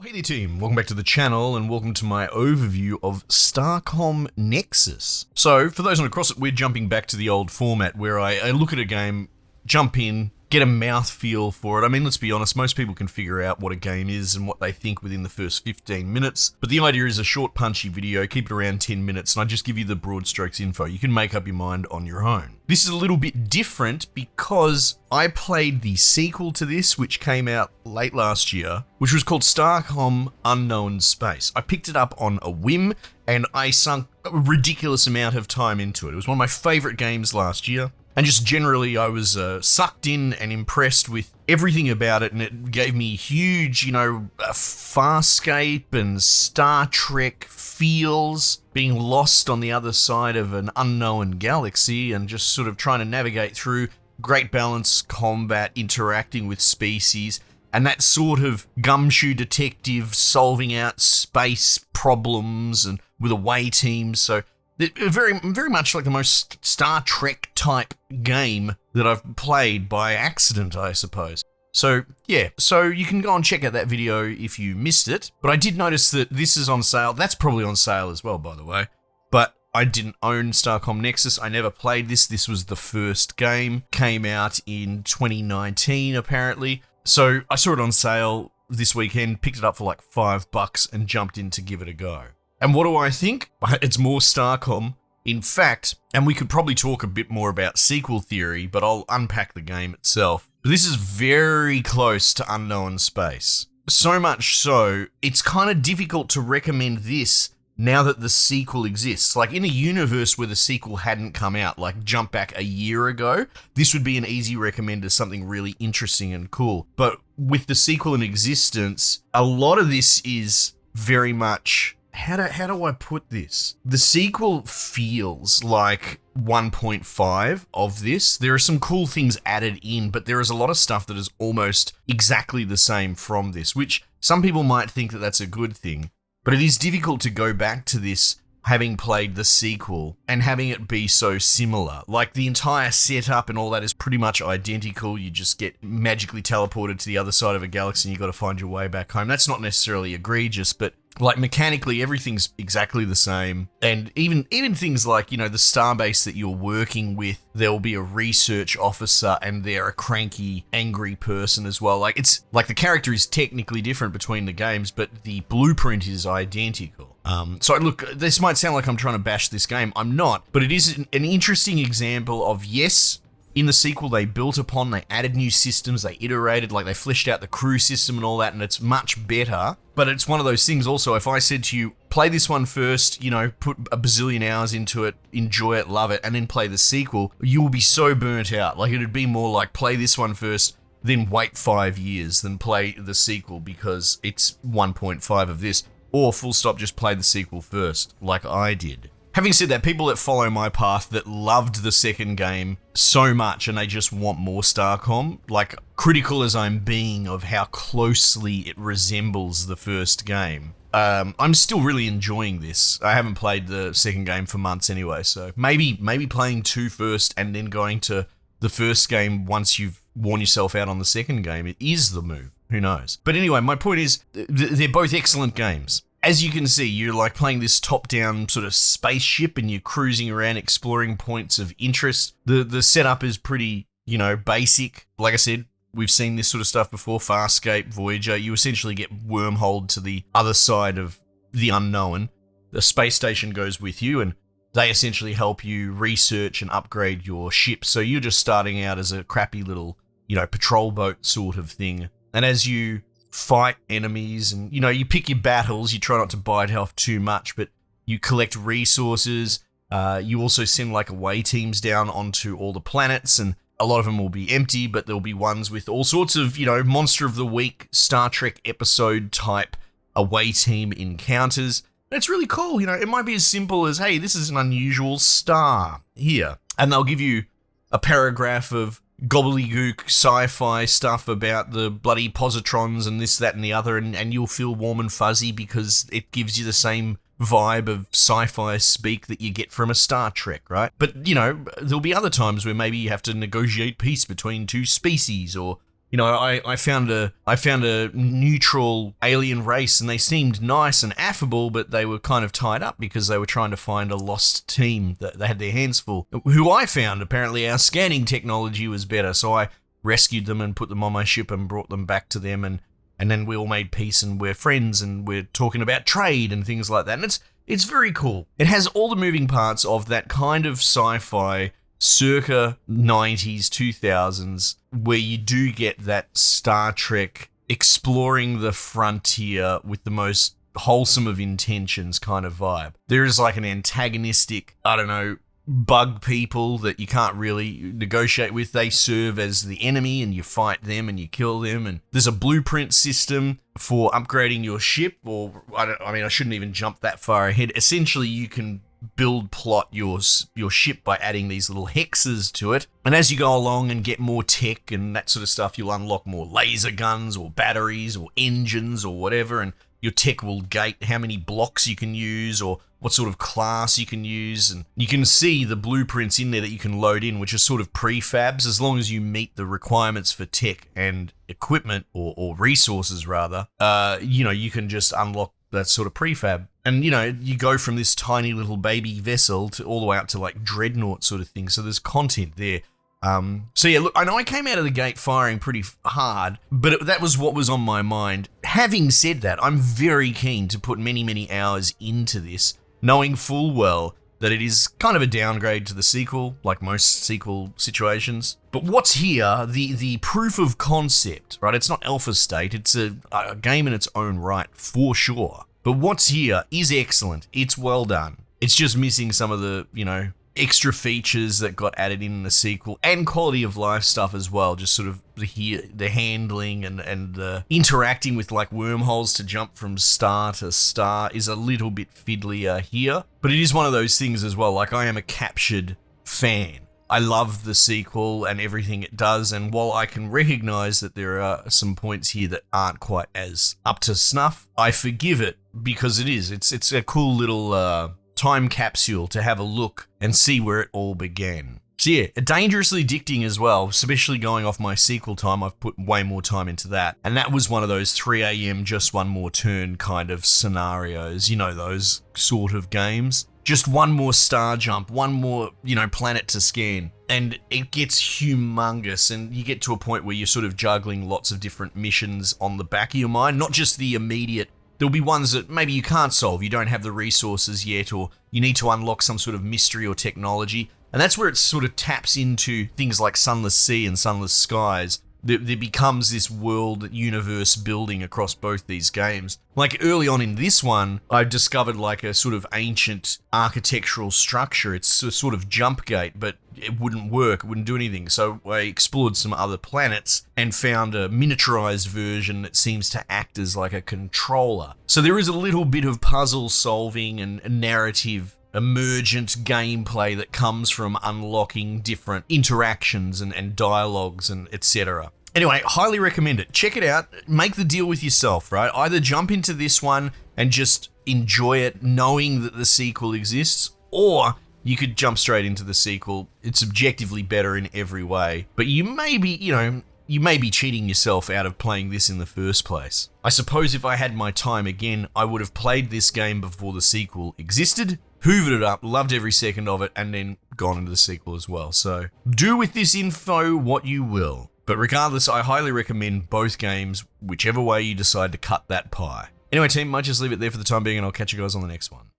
Hey there team, welcome back to the channel and welcome to my overview of Starcom Nexus. So, for those on across it, we're jumping back to the old format where I look at a game, jump in, get a mouthfeel for it. I mean, let's be honest, most people can figure out what a game is and what they think within the first 15 minutes, but the idea is a short punchy video, keep it around 10 minutes, and I just give you the broad strokes info. You can make up your mind on your own. This is a little bit different because I played the sequel to this, which came out late last year, which was called Starcom Unknown Space. I picked it up on a whim, and I sunk a ridiculous amount of time into it. It was one of my favorite games last year. And just generally, I was sucked in and impressed with everything about it, and it gave me huge, Farscape and Star Trek feels, being lost on the other side of an unknown galaxy and just sort of trying to navigate through great balance combat, interacting with species, and that sort of gumshoe detective solving out space problems and with away teams. So very, very much like the most Star Trek type game that I've played by accident, I suppose. So yeah, so you can go and check out that video if you missed it. But I did notice that this is on sale. That's probably on sale as well, by the way. But I didn't own Starcom Nexus. I never played this. This was the first game. Came out in 2019, apparently. So I saw it on sale this weekend, picked it up for like $5 and jumped in to give it a go. And what do I think? It's more Starcom. In fact, and we could probably talk a bit more about sequel theory, but I'll unpack the game itself. But this is very close to Unknown Space. So much so, it's kind of difficult to recommend this now that the sequel exists. Like in a universe where the sequel hadn't come out, like jump back a year ago, this would be an easy recommend as something really interesting and cool. But with the sequel in existence, a lot of this is very much... How do I put this? The sequel feels like 1.5 of this. There are some cool things added in, but there is a lot of stuff that is almost exactly the same from this, which some people might think that that's a good thing. But it is difficult to go back to this having played the sequel and having it be so similar. Like the entire setup and all that is pretty much identical. You just get magically teleported to the other side of a galaxy and you got to find your way back home. That's not necessarily egregious, but like mechanically, everything's exactly the same. And even things like, the starbase that you're working with, there will be a research officer and they're a cranky, angry person as well. Like it's like the character is technically different between the games, but the blueprint is identical. So look, this might sound like I'm trying to bash this game. I'm not, but it is an interesting example of, yes, in the sequel, they built upon, they added new systems, they iterated, like they fleshed out the crew system and all that, and it's much better. But it's one of those things also, if I said to you, play this one first, put a bazillion hours into it, enjoy it, love it, and then play the sequel, you will be so burnt out. Like it'd be more like play this one first, then wait 5 years, then play the sequel because it's 1.5 of this. Or full stop, just play the sequel first, like I did. Having said that, people that follow my path that loved the second game so much and they just want more Starcom, like critical as I'm being of how closely it resembles the first game, I'm still really enjoying this. I haven't played the second game for months anyway, so maybe playing 2 first and then going to the first game once you've worn yourself out on the second game, it is the move. Who knows? But anyway, my point is, they're both excellent games. As you can see, you're like playing this top-down sort of spaceship and you're cruising around exploring points of interest. The setup is pretty, basic. Like I said, we've seen this sort of stuff before, Farscape, Voyager. You essentially get wormholed to the other side of the unknown. The space station goes with you and they essentially help you research and upgrade your ship. So you're just starting out as a crappy little, patrol boat sort of thing. And as you fight enemies and, you pick your battles, you try not to bite off too much, but you collect resources. You also send like away teams down onto all the planets, and a lot of them will be empty, but there'll be ones with all sorts of, monster of the week, Star Trek episode type away team encounters. And it's really cool. It might be as simple as, hey, this is an unusual star here. And they'll give you a paragraph of gobbledygook sci-fi stuff about the bloody positrons and this, that, and the other, and you'll feel warm and fuzzy because it gives you the same vibe of sci-fi speak that you get from a Star Trek, right? But, there'll be other times where maybe you have to negotiate peace between two species, or, You know, I found a neutral alien race, and they seemed nice and affable, but they were kind of tied up because they were trying to find a lost team that they had their hands full. Who I found, apparently our scanning technology was better, so I rescued them and put them on my ship and brought them back to them, and then we all made peace and we're friends and we're talking about trade and things like that. And it's very cool. It has all the moving parts of that kind of sci-fi circa 90s, 2000s, where you do get that Star Trek exploring the frontier with the most wholesome of intentions kind of vibe. There is like an antagonistic, I don't know, bug people that you can't really negotiate with. They serve as the enemy and you fight them and you kill them. And there's a blueprint system for upgrading your ship, or I shouldn't even jump that far ahead. Essentially, you can plot your ship by adding these little hexes to it. And as you go along and get more tech and that sort of stuff, you'll unlock more laser guns or batteries or engines or whatever, and your tech will gate how many blocks you can use or what sort of class you can use. And you can see the blueprints in there that you can load in, which are sort of prefabs. As long as you meet the requirements for tech and equipment, or resources rather, you can just unlock that sort of prefab. And, you go from this tiny little baby vessel to all the way up to like dreadnought sort of thing. So there's content there. So yeah, look, I know I came out of the gate firing pretty hard, but that was what was on my mind. Having said that, I'm very keen to put many, many hours into this, knowing full well that it is kind of a downgrade to the sequel, like most sequel situations. But what's here, the proof of concept, right? It's not alpha state, it's a game in its own right, for sure. But what's here is excellent. It's well done. It's just missing some of the, extra features that got added in the sequel, and quality of life stuff as well. Just sort of the handling and the interacting with like wormholes to jump from star to star is a little bit fiddlier here. But it is one of those things as well. Like, I am a captured fan. I love the sequel and everything it does, and while I can recognize that there are some points here that aren't quite as up to snuff, I forgive it because it's a cool little time capsule to have a look and see where it all began. So yeah, dangerously addicting as well, especially going off my sequel time. I've put way more time into that. And that was one of those 3 a.m. just one more turn kind of scenarios, those sort of games. Just one more star jump, one more, planet to scan. And it gets humongous, and you get to a point where you're sort of juggling lots of different missions on the back of your mind, not just the immediate. There'll be ones that maybe you can't solve, you don't have the resources yet, or you need to unlock some sort of mystery or technology. And that's where it sort of taps into things like Sunless Sea and Sunless Skies. There becomes this world universe building across both these games. Like early on in this one, I discovered like a sort of ancient architectural structure. It's a sort of jump gate, but it wouldn't work, it wouldn't do anything. So I explored some other planets and found a miniaturized version that seems to act as like a controller. So there is a little bit of puzzle solving and narrative emergent gameplay that comes from unlocking different interactions and dialogues and etc. Anyway, highly recommend it. Check it out. Make the deal with yourself, right? Either jump into this one and just enjoy it knowing that the sequel exists, or you could jump straight into the sequel. It's objectively better in every way, but you may be cheating yourself out of playing this in the first place. I suppose if I had my time again, I would have played this game before the sequel existed, hoovered it up, loved every second of it, and then gone into the sequel as well. So do with this info what you will. But regardless, I highly recommend both games, whichever way you decide to cut that pie. Anyway, team, might just leave it there for the time being, and I'll catch you guys on the next one.